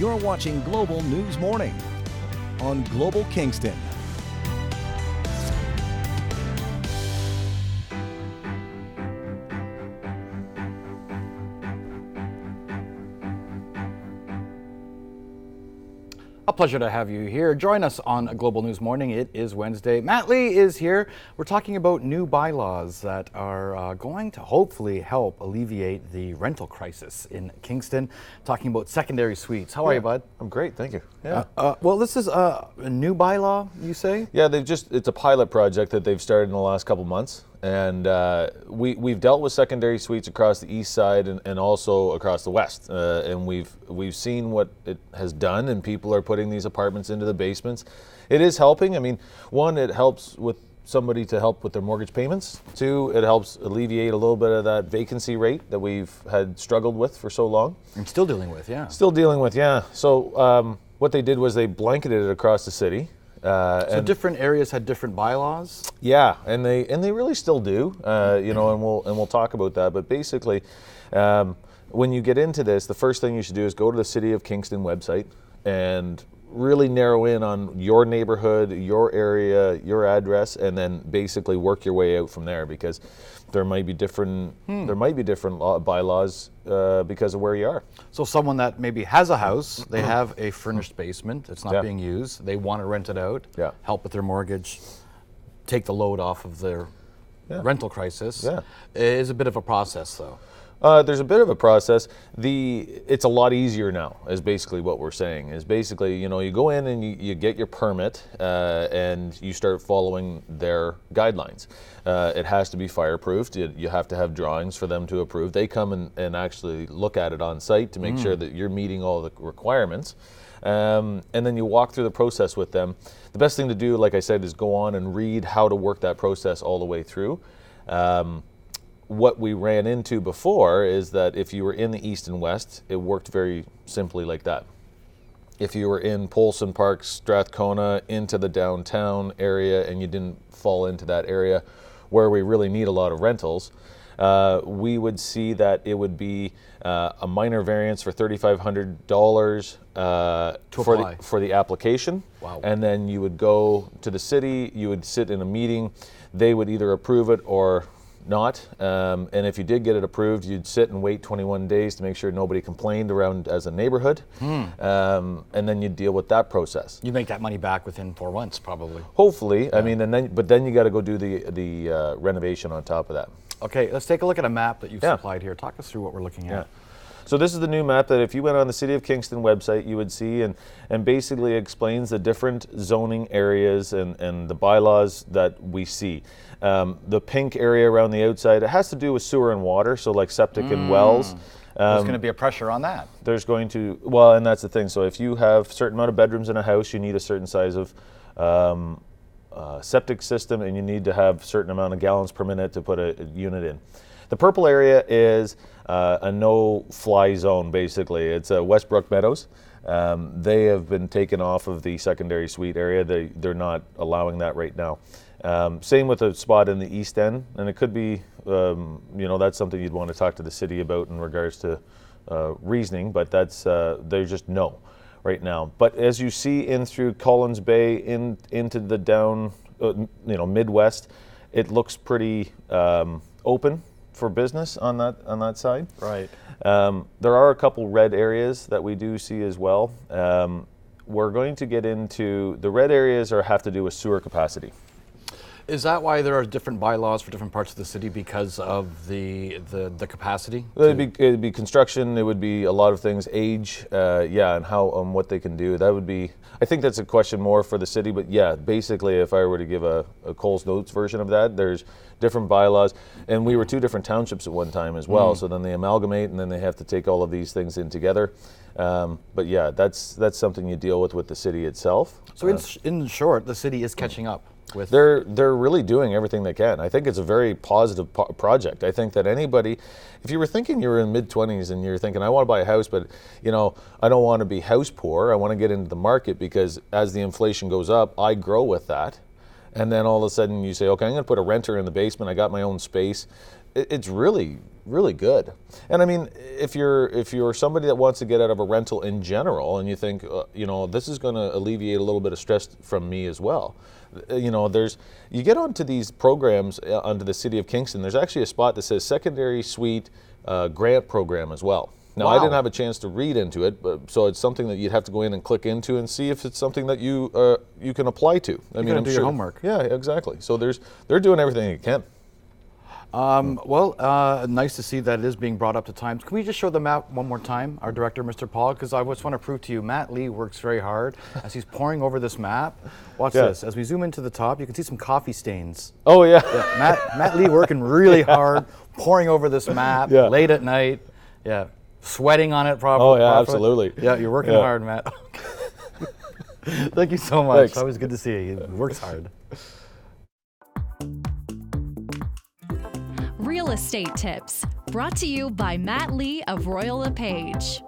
You're watching Global News Morning on Global Kingston. A pleasure to have you here. Join us on Global News Morning. It is Wednesday. Matt Lee is here. We're talking about new bylaws that are going to hopefully help alleviate the rental crisis in Kingston. Talking about secondary suites. How are you, bud? I'm great, thank you. Well, this is a new bylaw, you say? Yeah, it's a pilot project that they've started in the last couple months. And we've dealt with secondary suites across the east side and also across the west. And we've seen what it has done, and people are putting these apartments into the basements. It is helping. I mean, one, it helps with somebody to help with their mortgage payments. Two, it helps alleviate a little bit of that vacancy rate that we've had struggled with for so long. I'm still dealing with, yeah. Still dealing with, yeah. So what they did was they blanketed it across the city. So different areas had different bylaws? Yeah, and they really still do, and we'll talk about that. But basically, when you get into this, the first thing you should do is go to the City of Kingston website and really narrow in on your neighborhood, your area, your address, and then basically work your way out from there, because there might be different bylaws because of where you are. So someone that maybe has a house, they have a furnished basement, it's not being used, they want to rent it out, help with their mortgage, take the load off of their rental crisis. It is a bit of a process, though. There's a bit of a process. It's a lot easier now, is basically what we're saying. Is basically, you go in and you get your permit and you start following their guidelines. It has to be fireproofed. You have to have drawings for them to approve. They come and actually look at it on site to make sure that you're meeting all the requirements. And then you walk through the process with them. The best thing to do, like I said, is go on and read how to work that process all the way through. What we ran into before is that if you were in the east and west, it worked very simply like that. If you were in Polson Park, Strathcona, into the downtown area, and you didn't fall into that area where we really need a lot of rentals, we would see that it would be a minor variance for $3,500 for the application. Wow. And then you would go to the city, you would sit in a meeting, they would either approve it or not, and if you did get it approved, you'd sit and wait 21 days to make sure nobody complained around as a neighborhood, and then you'd deal with that process. You make that money back within 4 months, probably. Hopefully, I mean, but then you got to go do the renovation on top of that. Okay, let's take a look at a map that you've supplied here. Talk us through what we're looking at. So this is the new map that if you went on the City of Kingston website, you would see, and basically explains the different zoning areas and the bylaws that we see. The pink area around the outside, it has to do with sewer and water, so like septic and wells. There's going to be a pressure on that. There's going to, well, and that's the thing. So if you have a certain amount of bedrooms in a house, you need a certain size of septic system, and you need to have a certain amount of gallons per minute to put a unit in. The purple area is a no-fly zone, basically. It's Westbrook Meadows. They have been taken off of the secondary suite area. They're not allowing that right now. Same with a spot in the East End, and it could be, that's something you'd want to talk to the city about in regards to reasoning, but that's they're just no right now. But as you see in through Collins Bay into the down, Midwest, it looks pretty open for business on that side. Right. There are a couple red areas that we do see as well. We're going to get into the red areas have to do with sewer capacity. Is that why there are different bylaws for different parts of the city, because of the capacity? It'd be construction. It would be a lot of things, age, and how what they can do. That would be. I think that's a question more for the city, but yeah, basically, if I were to give a Coles Notes version of that, there's different bylaws, and we were two different townships at one time as well. So then they amalgamate, and then they have to take all of these things in together. But yeah, that's something you deal with the city itself. So in short, the city is catching up. They're really doing everything they can. I think it's a very positive project. I think that anybody, if you were thinking you were in mid-20s and you're thinking, I want to buy a house, but I don't want to be house poor. I want to get into the market because as the inflation goes up, I grow with that. and then all of a sudden you say, okay, I'm going to put a renter in the basement. I got my own space. It's really, really good. And I mean, if you're somebody that wants to get out of a rental in general, and you think, this is going to alleviate a little bit of stress from me as well. You get onto these programs onto the City of Kingston. There's actually a spot that says secondary suite grant program as well. Now, Wow. I didn't have a chance to read into it, so it's something that you'd have to go in and click into and see if it's something that you can apply to. I'm do your homework. Yeah, exactly. So they're doing everything they can. Nice to see that it is being brought up to times. Can we just show the map one more time, our director, Mr. Paul? Because I just want to prove to you, Matt Lee works very hard as he's poring over this map. Watch this. As we zoom into the top, you can see some coffee stains. Oh, yeah. Matt Lee working really hard, poring over this map late at night. Yeah, sweating on it probably. Oh, yeah, absolutely. Yeah, you're working hard, Matt. Thank you so much. Thanks. Always good to see you. He works hard. Real estate tips brought to you by Matt Lee of Royal LePage.